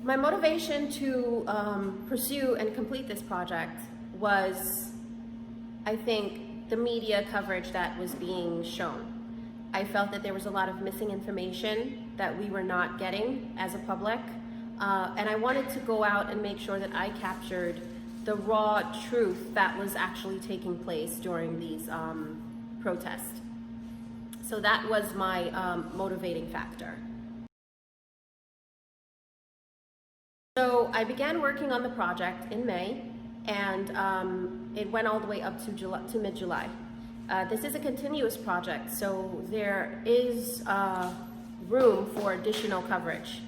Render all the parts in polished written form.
My motivation to pursue and complete this project was, I think, the media coverage that was being shown. I felt that there was a lot of missing information that we were not getting as a public, and I wanted to go out and make sure that I captured the raw truth that was actually taking place during these protests. So that was my motivating factor. So I began working on the project in May, and it went all the way up to mid-July. This is a continuous project, so there is room for additional coverage.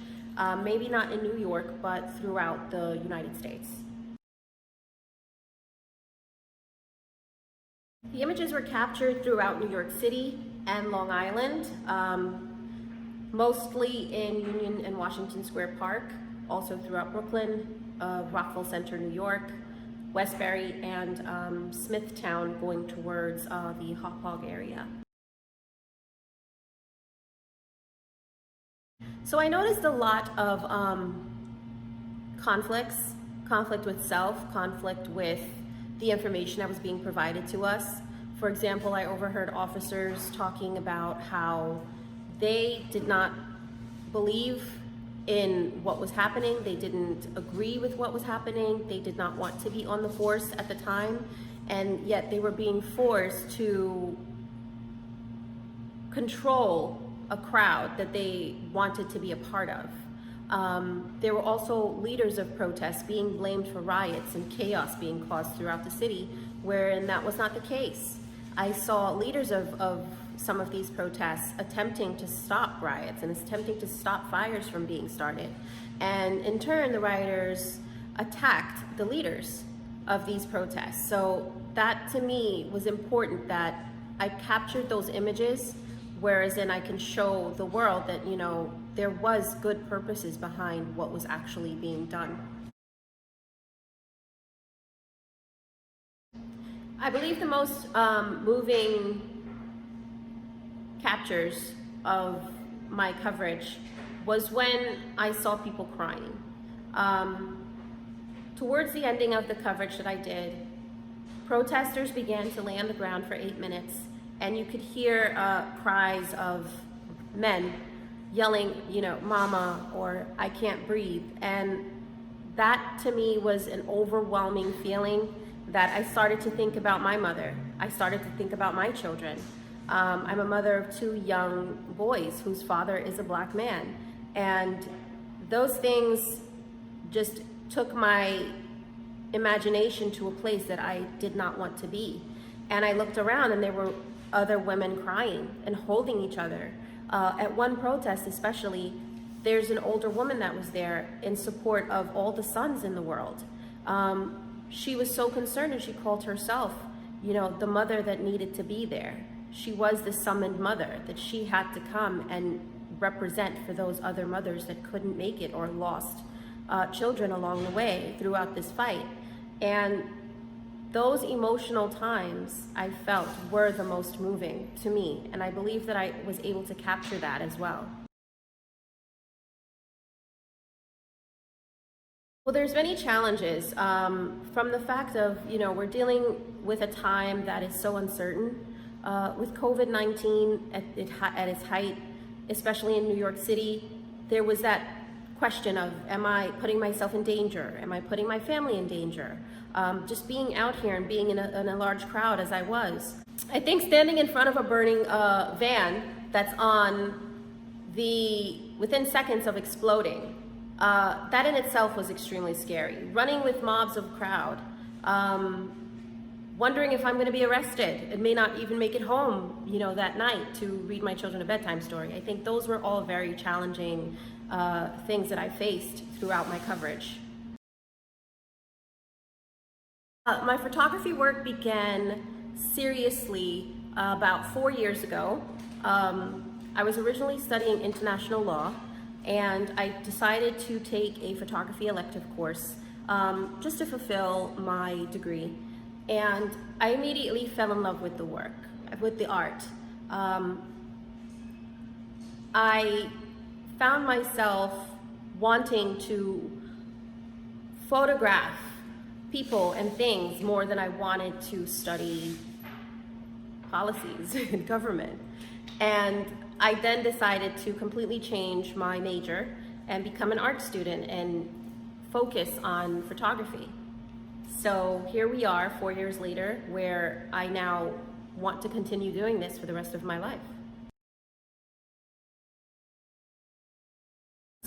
Maybe not in New York, but throughout the United States. The images were captured throughout New York City and Long Island, mostly in Union and Washington Square Park, also throughout Brooklyn, Rockville Center, New York, Westbury, and Smithtown going towards the Hop Hog area. So I noticed a lot of conflict with self, conflict with the information that was being provided to us. For example, I overheard officers talking about how they did not believe in what was happening. They didn't agree with what was happening. They did not want to be on the force at the time, and yet they were being forced to control a crowd that they wanted to be a part of. There were also leaders of protests being blamed for riots and chaos being caused throughout the city, wherein that was not the case. I saw leaders of some of these protests attempting to stop riots and attempting to stop fires from being started. And in turn, the rioters attacked the leaders of these protests. So that to me was important, that I captured those images, whereas then I can show the world that, you know, there was good purposes behind what was actually being done. I believe the most moving captures of my coverage was when I saw people crying. Towards the ending of the coverage that I did, protesters began to lay on the ground for 8 minutes, and you could hear cries of men yelling, you know, "Mama," or "I can't breathe." And that to me was an overwhelming feeling that I started to think about my mother. I started to think about my children. I'm a mother of 2 young boys whose father is a Black man. And those things just took my imagination to a place that I did not want to be. And I looked around and there were other women crying and holding each other. At one protest especially, there's an older woman that was there in support of all the sons in the world. She was so concerned, and she called herself, you know, the mother that needed to be there. She was the summoned mother, that she had to come and represent for those other mothers that couldn't make it or lost children along the way throughout this fight. And those emotional times I felt were the most moving to me, and I believe that I was able to capture that as well. Well, there's many challenges from the fact of, you know, we're dealing with a time that is so uncertain. With COVID-19 at its height, especially in New York City, there was that question of, am I putting myself in danger? Am I putting my family in danger? Just being out here and being in a large crowd as I was. I think standing in front of a burning van that's within seconds of exploding, that in itself was extremely scary. Running with mobs of crowd, wondering if I'm going to be arrested and may not even make it home, you know, that night to read my children a bedtime story. I think those were all very challenging things that I faced throughout my coverage. My photography work began seriously about 4 years ago. I was originally studying international law, and I decided to take a photography elective course just to fulfill my degree. And I immediately fell in love with the work, with the art. I found myself wanting to photograph people and things more than I wanted to study policies in government. And I then decided to completely change my major and become an art student and focus on photography. So here we are 4 years later, where I now want to continue doing this for the rest of my life.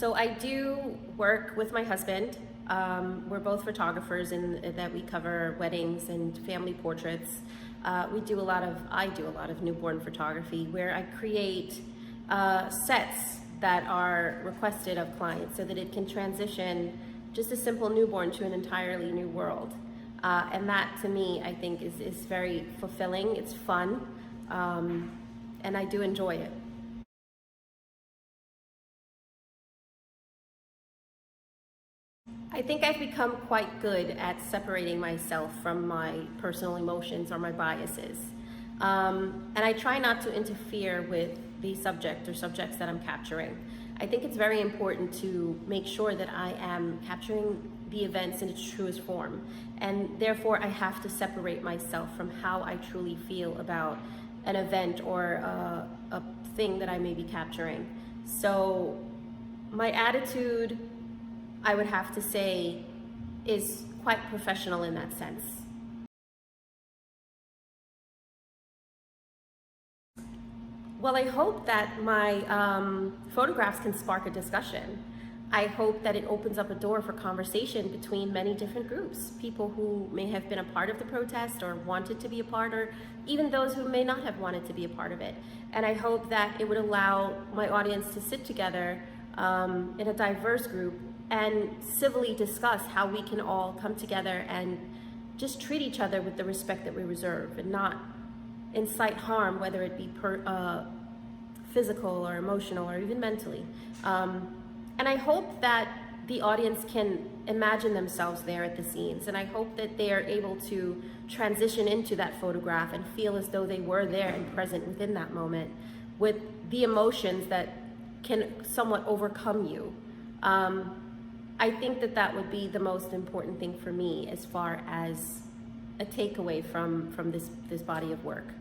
So I do work with my husband. We're both photographers in that we cover weddings and family portraits. I do a lot of newborn photography, where I create sets that are requested of clients so that it can transition just a simple newborn to an entirely new world. And that, to me, I think is very fulfilling. It's fun, and I do enjoy it. I think I've become quite good at separating myself from my personal emotions or my biases. And I try not to interfere with the subject or subjects that I'm capturing. I think it's very important to make sure that I am capturing the events in its truest form. And therefore, I have to separate myself from how I truly feel about an event or a thing that I may be capturing. So my attitude, I would have to say, is quite professional in that sense. Well, I hope that my photographs can spark a discussion. I hope that it opens up a door for conversation between many different groups, people who may have been a part of the protest or wanted to be a part, or even those who may not have wanted to be a part of it. And I hope that it would allow my audience to sit together in a diverse group and civilly discuss how we can all come together and just treat each other with the respect that we reserve, and not incite harm, whether it be physical or emotional or even mentally. And I hope that the audience can imagine themselves there at the scenes, and I hope that they are able to transition into that photograph and feel as though they were there and present within that moment with the emotions that can somewhat overcome you. I think that that would be the most important thing for me as far as a takeaway from this body of work.